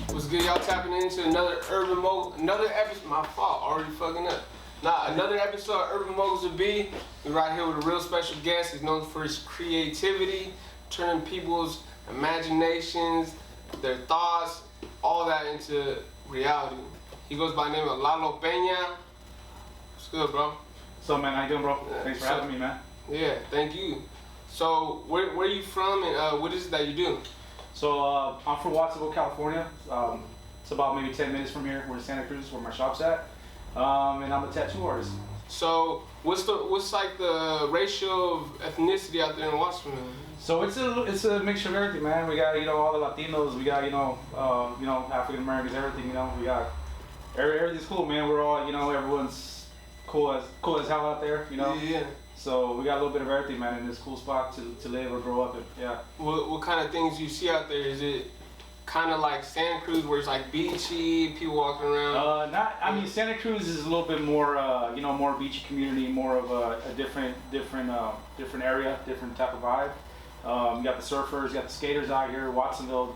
What's good, y'all? Tapping into another another episode. My fault, already fucking up. Another episode of Urban Moguls with B. We're right here with a real special guest. He's known for his creativity, turning people's imaginations, their thoughts, all that into reality. He goes by the name of Lalo Pena. What's good, bro? So, man, how you doing, bro? Thanks for having me, man. Yeah, thank you. So, where are you from, and what is it that you do? So, I'm from Watsonville, California. It's about maybe 10 minutes from here. We're in Santa Cruz, where my shop's at. And I'm a tattoo artist. So, what's like the ratio of ethnicity out there in Watsonville? So it's a mixture of everything, man. We got all the Latinos. We got African Americans, everything. We got everything's cool, man. We're all everyone's cool as hell out there. Yeah. So we got a little bit of everything, man, in this cool spot to live or grow up in. Yeah. What kind of things you see out there? Is it kind of like Santa Cruz, where it's like beachy, people walking around? Santa Cruz is a little bit more, more beachy community, more of a different area, different type of vibe. You got the surfers, you got the skaters out here. Watsonville,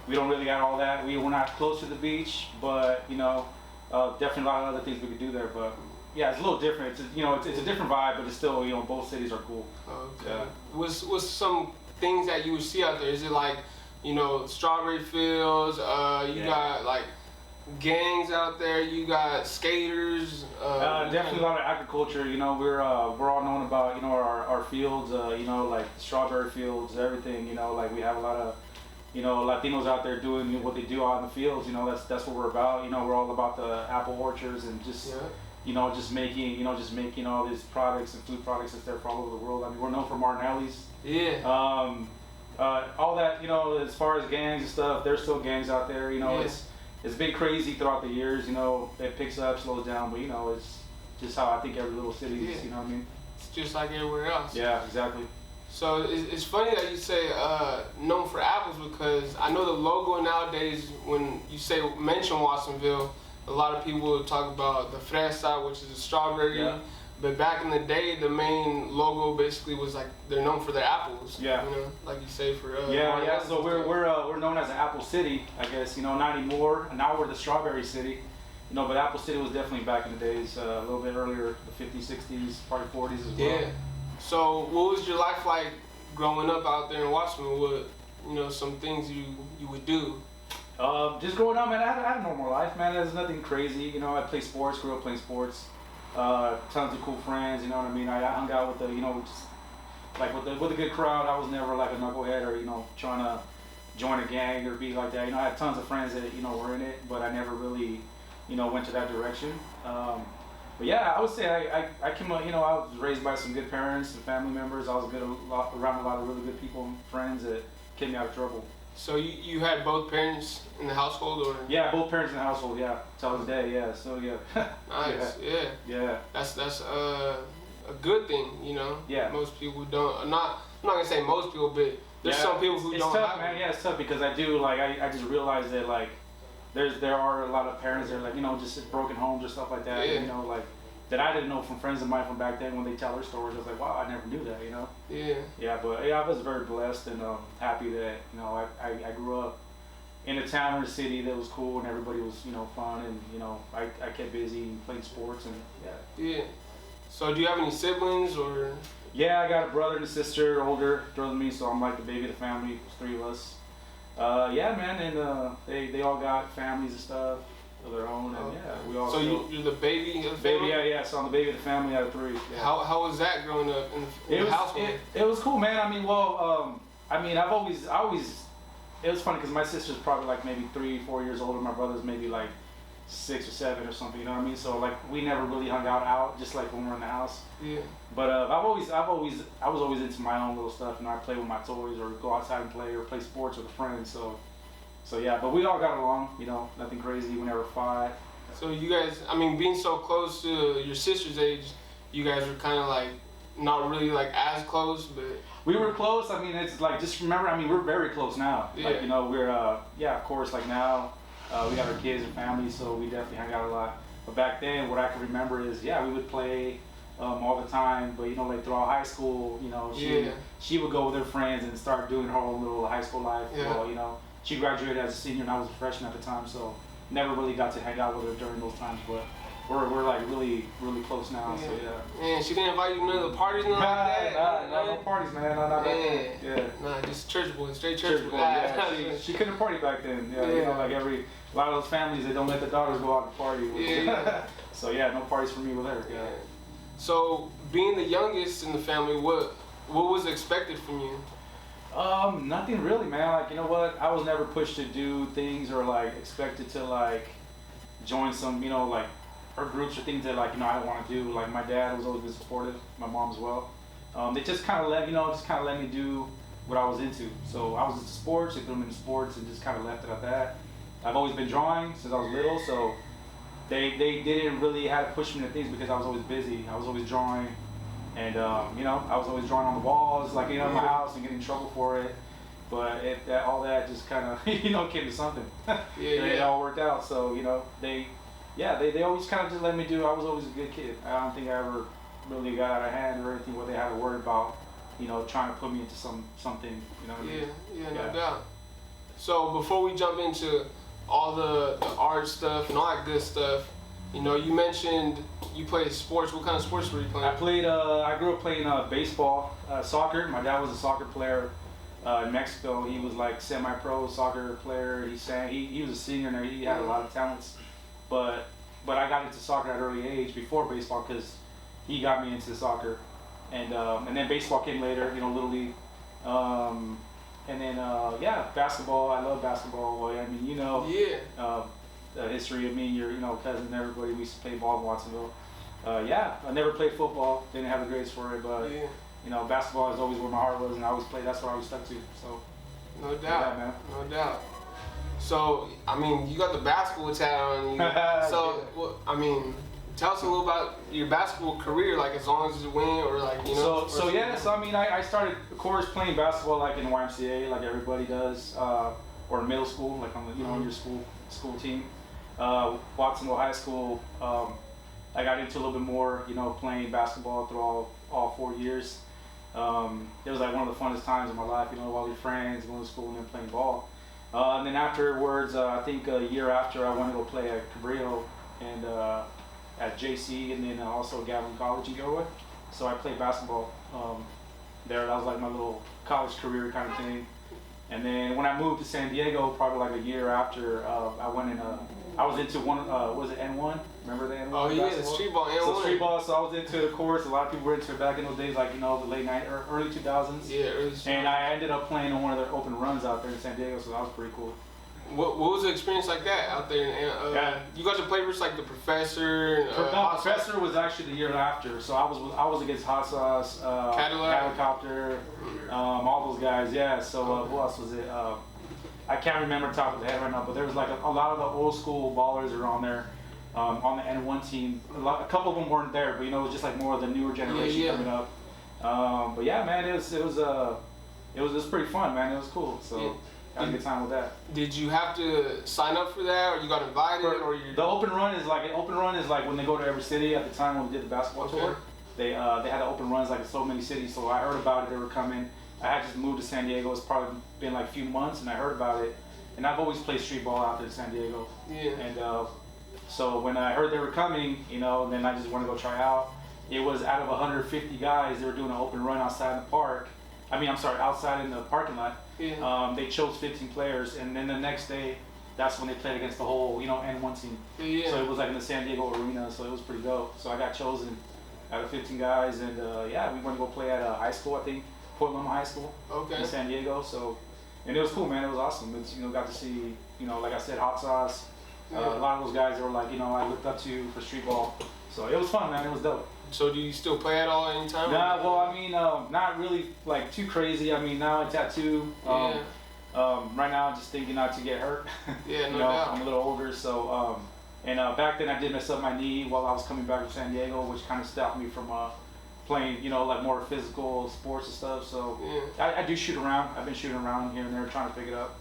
we don't really got all that. We're not close to the beach, but definitely a lot of other things we could do there. But yeah, it's a little different. It's a different vibe, but it's still, both cities are cool. Okay. Yeah. What's some things that you would see out there? Is it like, strawberry fields? You got like gangs out there. You got skaters. Definitely a lot of agriculture. We're all known about our fields. Like strawberry fields, everything. Like we have a lot of Latinos out there doing what they do out in the fields. That's what we're about. We're all about the apple orchards and just. Yeah. Just making all these products and food products that's there for all over the world. We're known for Martinelli's. Yeah. All that, as far as gangs and stuff, there's still gangs out there. It's been crazy throughout the years. It picks up, slows down, but it's just how I think every little city is. It's just like everywhere else. Yeah, exactly. So it's funny that you say known for apples, because I know the logo nowadays, when you mention Watsonville, a lot of people will talk about the fresa, which is a strawberry. Yeah. But back in the day, the main logo basically was like they're known for their apples. Yeah. Like you say for yeah. So we're known as an apple city, I guess. Not anymore. Now we're the strawberry city. But Apple City was definitely back in the days, a little bit earlier, the 50s, 60s, probably 40s as well. Yeah. So what was your life like growing up out there in Watsonville? What some things you would do? Just growing up, man, I had a normal life, man. There's nothing crazy. I played sports, grew up playing sports. Tons of cool friends, I hung out with just like with a good crowd. I was never like a knucklehead or, trying to join a gang or be like that. I had tons of friends that, were in it, but I never really, went to that direction. But yeah, I would say I came up, I was raised by some good parents and family members. I was around a lot of really good people and friends that kept me out of trouble. So you had both parents in the household, or? Yeah, both parents in the household. Yeah, till this day. Yeah, so yeah. Nice. Yeah. That's a good thing, Yeah. Most people don't. I'm not gonna say most people, but there's some people who don't. It's tough, have man. it. Yeah, it's tough because I do I just realized that there are a lot of parents that are just broken homes or stuff like that. Yeah. And, that I didn't know from friends of mine from back then when they tell their stories. I was like, wow, I never knew that. Yeah. Yeah, but I was very blessed and happy that I grew up in a town or a city that was cool and everybody was fun, and I kept busy and playing sports and yeah. Yeah. So do you have any siblings or? Yeah, I got a brother and a sister, older than me, so I'm like the baby of the family. There's 3 of us. Yeah, man, and they all got families and stuff of their own, and yeah, we all. So you're the baby of the family? Baby, yeah. So I'm the baby of the family out of 3. Yeah. How was that growing up in the household? It was cool, man. I've always. It was funny because my sister's probably like maybe 3-4 years older. My brother's maybe like 6 or 7 or something. You know what I mean? So like we never really hung out just like when we're in the house. Yeah. But I was always into my own little stuff. I play with my toys or go outside and play or play sports with a friend. So yeah, but we all got along. Nothing crazy. We never fought. So you guys, being so close to your sister's age, you guys were kind of like not really like as close, but we were close. It's like, just remember, we're very close now. Yeah. Like, we're of course, like now we got our kids and family, so we definitely hang out a lot. But back then, what I can remember is, yeah, we would play all the time. But you know, like throughout high school, you know, she would go with her friends and start doing her own little high school life. Yeah. Well, you know, she graduated as a senior, and I was a freshman at the time, so never really got to hang out with her during those times. But we're like really close now. Yeah. So yeah. Man, she didn't invite you to none of the parties, nothing like that. No parties, man. Not Man. yeah. Nah, just church boy, straight church boy. Yeah. She couldn't party back then. Yeah, you know, like a lot of those families, they don't let the daughters go out to party. Yeah. So yeah, no parties for me with her. Yeah. So being the youngest in the family, what was expected from you? Nothing really, man. Like, you know what? I was never pushed to do things or like expected to like join some, you know, like or groups or things that like, you know, I don't want to do. Like my dad was always been supportive, my mom as well. They just kind of let me do what I was into. So I was into sports, they threw me into sports and just kind of left it at that. I've always been drawing since I was little, so they didn't really have to push me to things because I was always busy. I was always drawing, and you know, I was always drawing on the walls, like, you know, in my house and getting in trouble for it. But all that just kind of, you know, came to something. It all worked out. So, you know, they always kind of just let me do. I was always a good kid. I don't think I ever really got out of hand or anything where they had to worry about, you know, trying to put me into something, you know what I mean? Yeah, no doubt. So before we jump into all the art stuff and all that good stuff, you know, you mentioned you played sports. What kind of sports were you playing? I grew up playing baseball, soccer. My dad was a soccer player in Mexico. He was like semi-pro soccer player. He sang. He was a singer and he had a lot of talents. But I got into soccer at an early age before baseball because he got me into soccer, and then baseball came later. You know, Little League. And then, basketball. I love basketball. Well, I mean, you know, the history of me and your, you know, cousin and everybody. We used to play ball in Watsonville. I never played football. Didn't have the grades for it, but you know, basketball is always where my heart was, and I always played. That's what I was stuck to. So, no doubt, man. No doubt. So, I mean, you got the basketball tat on you. So, well, I mean, tell us a little about your basketball career, like as long as you win, or like, you know. So I mean, I started, of course, playing basketball like in YMCA, like everybody does, or in middle school, like on the, you know, on your school team. Watsonville High School, I got into a little bit more, you know, playing basketball through all 4 years. It was like one of the funnest times of my life, you know, all your friends, going to school and then playing ball. And then afterwards, I think a year after, I went to go play at Cabrillo and at JC, and then also Gavin College in Gilroy. So I played basketball there. That was like my little college career kind of thing. And then when I moved to San Diego, probably like a year after, I went in. I was into was it N1? Remember the N1? Oh yeah, the street ball N1. So street ball. So I was into the course. A lot of people were into it back in those days, like, you know, the late early 2000s. Yeah, early. And I ended up playing on one of their open runs out there in San Diego, so that was pretty cool. What was the experience like that out there? You got to play versus like the professor. Professor was actually the year after, so I was against Hot Sauce, Helicopter, all those guys. Yeah. So who else was it? I can't remember top of the head right now, but there was like a lot of the old school ballers are on there, on the N1 team. A couple of them weren't there, but you know, it was just like more of the newer generation coming up. But yeah, man, it was pretty fun, man. It was cool. So. Had a good time with that. Did you have to sign up for that, or you got invited, or you? The open run is like when they go to every city. At the time when we did the basketball tour, they had the open runs like in so many cities. So I heard about it. They were coming. I had just moved to San Diego. It's probably been like a few months, and I heard about it. And I've always played street ball out there in San Diego. Yeah. And so when I heard they were coming, you know, then I just wanted to go try out. It was out of 150 guys. They were doing an open run outside in the park. Outside in the parking lot. Yeah. They chose 15 players, and then the next day, that's when they played against the whole, you know, N1 team. Yeah. So it was like in the San Diego arena, so it was pretty dope. So I got chosen out of 15 guys, and we went to go play at a high school, I think, Portland High School in San Diego. So, and it was cool, man. It was awesome. It's, you know, got to see, you know, like I said, Hot Sauce. A lot of those guys that were like, you know, I looked up to for street ball. So it was fun, man. It was dope. So do you still play at all anytime? Nah, well, I mean, not really like too crazy. I mean, now I tattoo. Right now I'm just thinking not to get hurt. Yeah, no doubt. doubt. I'm a little older, so back then I did mess up my knee while I was coming back from San Diego, which kind of stopped me from playing, you know, like more physical sports and stuff. So I do shoot around. I've been shooting around here and there trying to pick it up.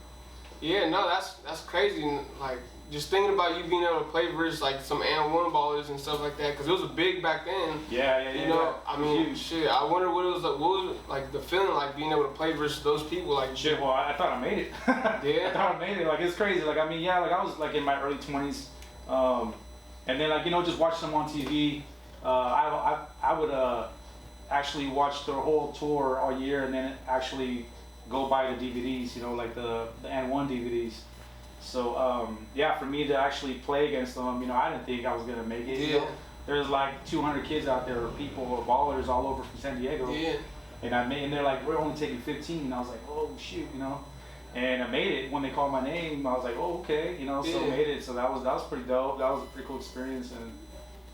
Yeah, no, that's crazy. Like just thinking about you being able to play versus like some and one ballers and stuff like that, because it was big back then. Yeah. You know, I mean, shit. I wonder what it was like. What was like the feeling like being able to play versus those people? Like, shit. Well, I thought I made it. Yeah. I thought I made it. Like, it's crazy. Like, I mean, yeah. Like, I was like in my early 20s, and then like, you know, just watching them on TV. I would actually watch their whole tour all year, and then actually go buy the DVDs. You know, like the and1 DVDs. So yeah, for me to actually play against them, you know, I didn't think I was gonna make it. Yeah. You know? There's like 200 kids out there, or people, or ballers all over from San Diego. Yeah. And they're like, we're only taking 15. And I was like, oh shoot, you know. And I made it. When they called my name, I was like, oh okay, you know. So I made it. So that was pretty dope. That was a pretty cool experience, and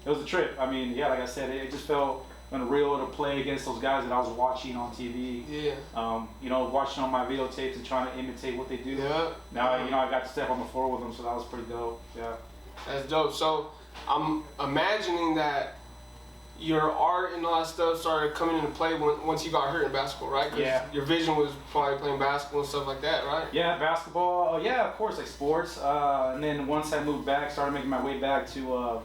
it was a trip. I mean, yeah, like I said, it just felt unreal to play against those guys that I was watching on TV. Yeah. You know, watching on my videotapes and trying to imitate what they do. Yeah. Now, you know, I got to step on the floor with them, so that was pretty dope. Yeah. That's dope. So I'm imagining that your art and all that stuff started coming into play once you got hurt in basketball, right? 'Cause Yeah. your vision was probably playing basketball and stuff like that, right? Yeah, basketball. Yeah, of course, like sports. And then once I moved back, started making my way back to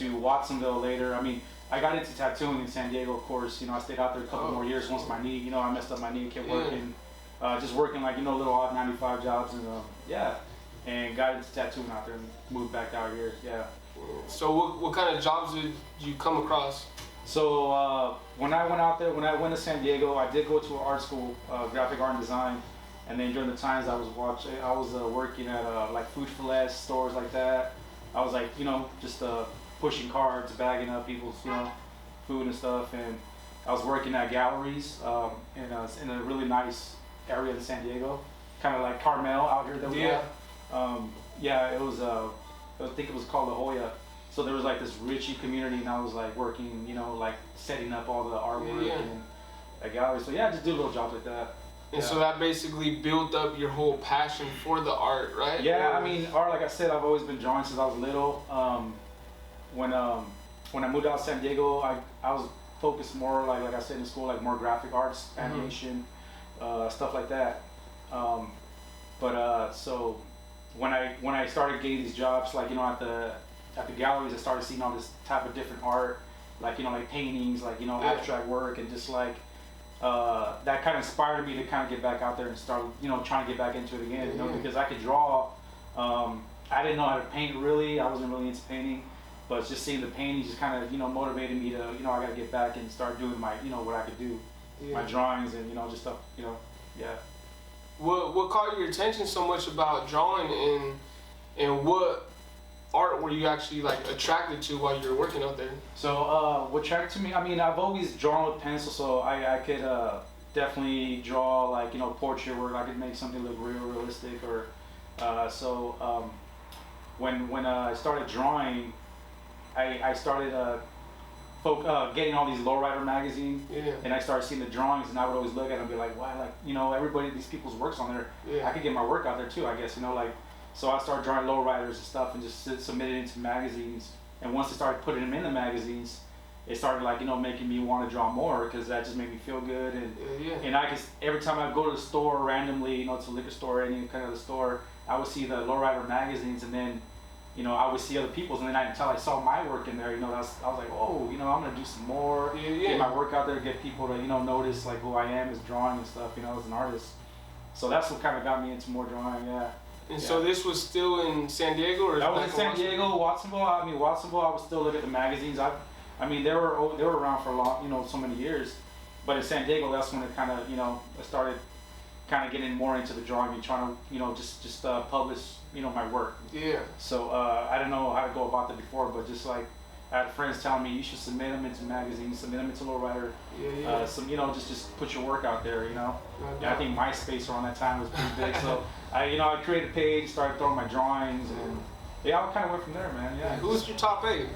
Watsonville later. I mean, I got into tattooing in San Diego, of course. You know, I stayed out there a couple more years once my knee, you know, I messed up my knee, kept working, just working like, you know, little odd 95 jobs, and yeah, and got into tattooing out there and moved back out here, yeah. So what kind of jobs did you come across? So when I went out there, when I went to San Diego, I did go to an art school, graphic art and design, and then during the times I was working at like food for less stores like that. I was like, you know, just pushing carts, bagging up people's, you know, food and stuff, and I was working at galleries in a really nice area in San Diego, kind of like Carmel out here that we have. Yeah, it was I think it was called La Jolla. So there was like this Richie community, and I was like working, you know, like setting up all the artwork and at galleries. So yeah, I just did little jobs like that. And so that basically built up your whole passion for the art, right? Yeah, I mean, art, like I said, I've always been drawing since I was little. When I moved out of San Diego, I was focused more, like I said in school, like more graphic arts, animation, stuff like that. So when I started getting these jobs, like, you know, at the galleries, I started seeing all this type of different art, like, you know, like paintings, like, you know, abstract work, and just like that kind of inspired me to kind of get back out there and start, you know, trying to get back into it again, you know, because I could draw. I didn't know how to paint really. I wasn't really into painting. But just seeing the paintings just kind of, you know, motivated me to, you know, I got to get back and start doing my, you know, what I could do, my drawings and, you know, just stuff, you know, yeah. What caught your attention so much about drawing, and what art were you actually like attracted to while you were working out there? So what attracted me, I mean, I've always drawn with pencil, so I could definitely draw, like, you know, portrait work. I could make something look realistic, or when I started drawing, I started getting all these lowrider magazines, and I started seeing the drawings, and I would always look at them and be like, wow, like, you know, everybody, these people's work's on there. I could get my work out there too, I guess, you know, like, so I started drawing lowriders and stuff and just submit it into magazines. And once I started putting them in the magazines, it started, like, you know, making me want to draw more, because that just made me feel good. And I could, every time I go to the store randomly, you know, to a liquor store or any kind of the store, I would see the lowrider magazines, and then, you know, I would see other people's, and then until I saw my work in there, you know, I was like, oh, you know, I'm gonna do some more, get my work out there, get people to, you know, notice like who I am as drawing and stuff, you know, as an artist. So that's what kind of got me into more drawing, And so this was still in San Diego, or that was in San Diego, Watsonville. I mean, Watsonville, I would still look at the magazines. I mean, they were around for a long, you know, so many years. But in San Diego, that's when it kind of, you know, I started kind of getting more into the drawing and trying to, you know, just publish, you know, my work. So I don't know how to go about that before, but just like I had friends telling me you should submit them into magazines, submit them into lowrider. Some, you know, just put your work out there, you know. I think MySpace around that time was pretty big, so I created a page, started throwing my drawings, and I kind of went from there, man. Who was your top 8?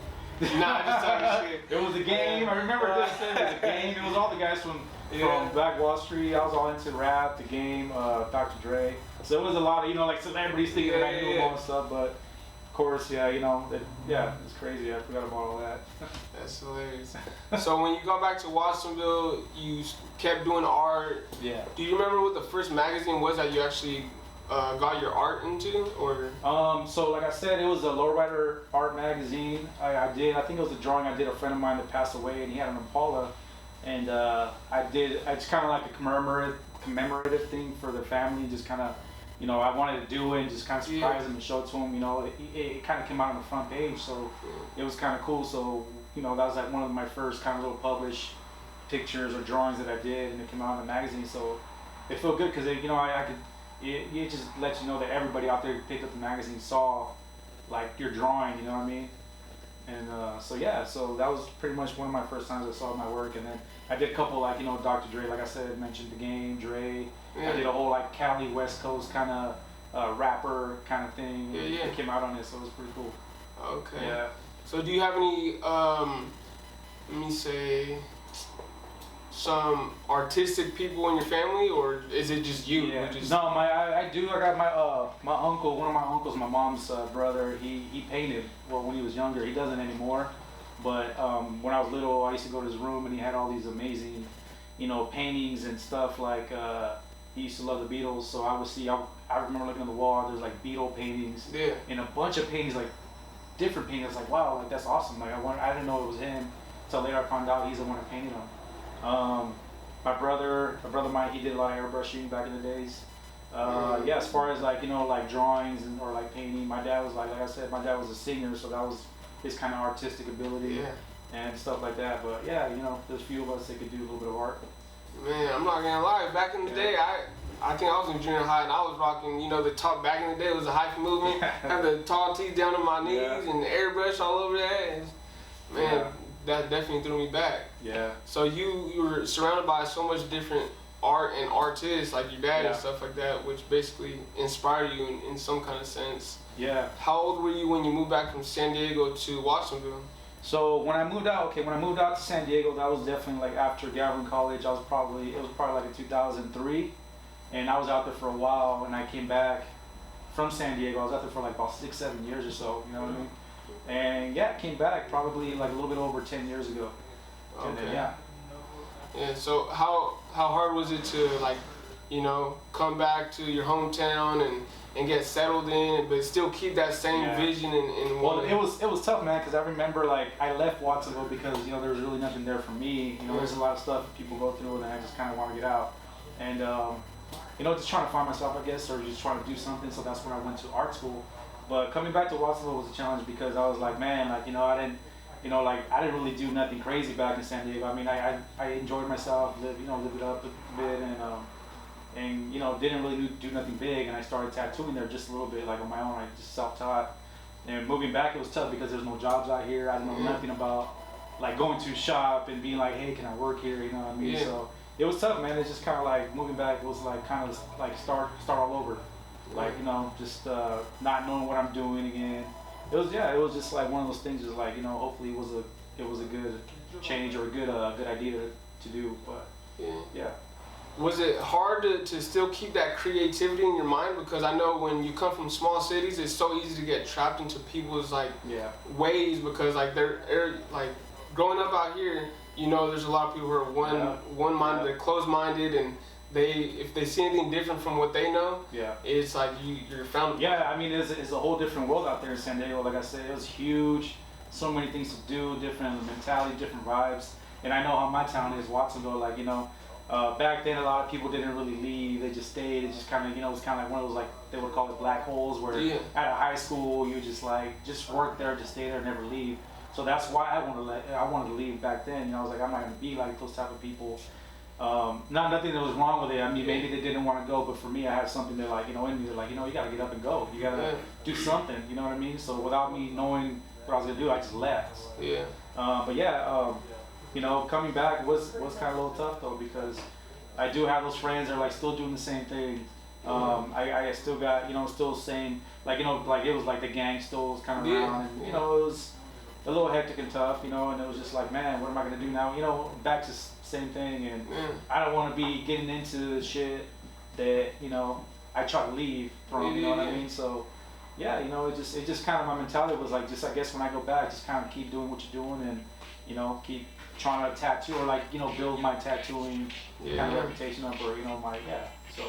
Nah, just talking shit. It was a game. I remember this. It was a game. It was all the guys from Black Wall Street. I was all into rap, the game, Dr. Dre. So it was a lot of, you know, like celebrities thinking that I knew them all and stuff. But of course, you know, it's crazy. I forgot about all that. That's hilarious. So when you got back to Watsonville, you kept doing art. Yeah. Do you remember what the first magazine was that you actually got your art into, or? So like I said, it was a lowrider art magazine. I think it was a drawing I did. A friend of mine that passed away, and he had an Impala, and it's kind of like a commemorative thing for the family. Just kind of, I wanted to do it and just kind of surprise him and show it to him. It kind of came out on the front page, so it was kind of cool. So that was like one of my first kind of little published pictures or drawings that I did, and it came out in the magazine. So it felt good because I could. It just lets you know that everybody out there who picked up the magazine saw like your drawing, you know what I mean? And so that was pretty much one of my first times I saw my work. And then I did a couple like Dr. Dre, like I said, mentioned The Game, Dre. I did a whole like Cali West Coast kind of rapper kind of thing. It came out on it, so it was pretty cool. Okay. Yeah. So do you have any let me say, some artistic people in your family, or is it just you? Yeah. No, I do. I got my uncle, one of my uncles, my mom's brother. He painted when he was younger. He doesn't anymore. But when I was little, I used to go to his room, and he had all these amazing, paintings and stuff. Like he used to love the Beatles, so I would see. I remember looking at the wall. There's like Beatle paintings, and a bunch of paintings, like different paintings. Like wow, like that's awesome. Like I didn't know it was him until later I found out he's the one who painted them. My brother Mike, he did a lot of airbrushing back in the days. As far as like like drawings or like painting, my dad was like I said, my dad was a singer, so that was his kind of artistic ability and stuff like that. But there's a few of us that could do a little bit of art. Man, I'm not gonna lie. Back in the day, I think I was in junior high and I was rocking, the top. Back in the day, it was a hyphen movement. Had the tall tees down to my knees and the airbrush all over that. Man. That definitely threw me back. Yeah. So you were surrounded by so much different art and artists, like your dad and stuff like that, which basically inspired you in some kind of sense. Yeah. How old were you when you moved back from San Diego to Watsonville? So when I moved out to San Diego, that was definitely like after Galvin College. It was probably like in 2003, and I was out there for a while, and I came back from San Diego. I was out there for like about 6-7 years or so. You know what I mean? And came back probably like a little bit over 10 years ago. Okay. Then, Yeah. So how hard was it to like, come back to your hometown and get settled in, but still keep that same vision and well, it was tough, man, because I remember like I left Watsonville because there was really nothing there for me. There's a lot of stuff people go through, and I just kind of want to get out. And just trying to find myself, I guess, or just trying to do something. So that's when I went to art school. But coming back to Watsonville was a challenge because I was like, man, like, I didn't really do nothing crazy back in San Diego. I mean, I enjoyed myself, lived it up a bit, and didn't really do nothing big. And I started tattooing there just a little bit, like on my own. I just self-taught. And moving back, it was tough because there's no jobs out here. I didn't know nothing about like going to a shop and being like, hey, can I work here? You know what I mean? So it was tough, man. It's just kind of like moving back was like kind of like start all over. Like, just not knowing what I'm doing again. It was just like one of those things. Just like, hopefully it was a good change or a good idea to do. But yeah. Was it hard to still keep that creativity in your mind? Because I know when you come from small cities, it's so easy to get trapped into people's like ways, because like they're like growing up out here. There's a lot of people who are one-minded, they're closed-minded, and if they see anything different from what they know, it's like you're found. Yeah, I mean, it's a whole different world out there in San Diego. Like I said, it was huge. So many things to do, different mentality, different vibes. And I know how my town is, Watsonville. Like back then, a lot of people didn't really leave. They just stayed. It just kind of, it was kind of like one of those, like they would call it black holes, where at a high school you just work there, just stay there, never leave. So that's why I wanted to leave back then. I was like, I'm not gonna be like those type of people. Nothing that was wrong with it. I mean, maybe they didn't want to go, but for me, I had something that, like, in me, they're like, you gotta get up and go. You gotta do something. You know what I mean? So without me knowing what I was gonna do, I just left. Coming back was kind of a little tough though, because I do have those friends that are like still doing the same thing. I still got, still same, like, like it was like the gang still was kind of around, and it was a little hectic and tough, and it was just like, man, what am I gonna do now? Back to same thing, and I don't want to be getting into the shit that I try to leave from. You know what I mean? So it just kind of, my mentality was like, just I guess when I go back, just kind of keep doing what you're doing, and keep trying to tattoo, or like build my tattooing kind of reputation up, or so.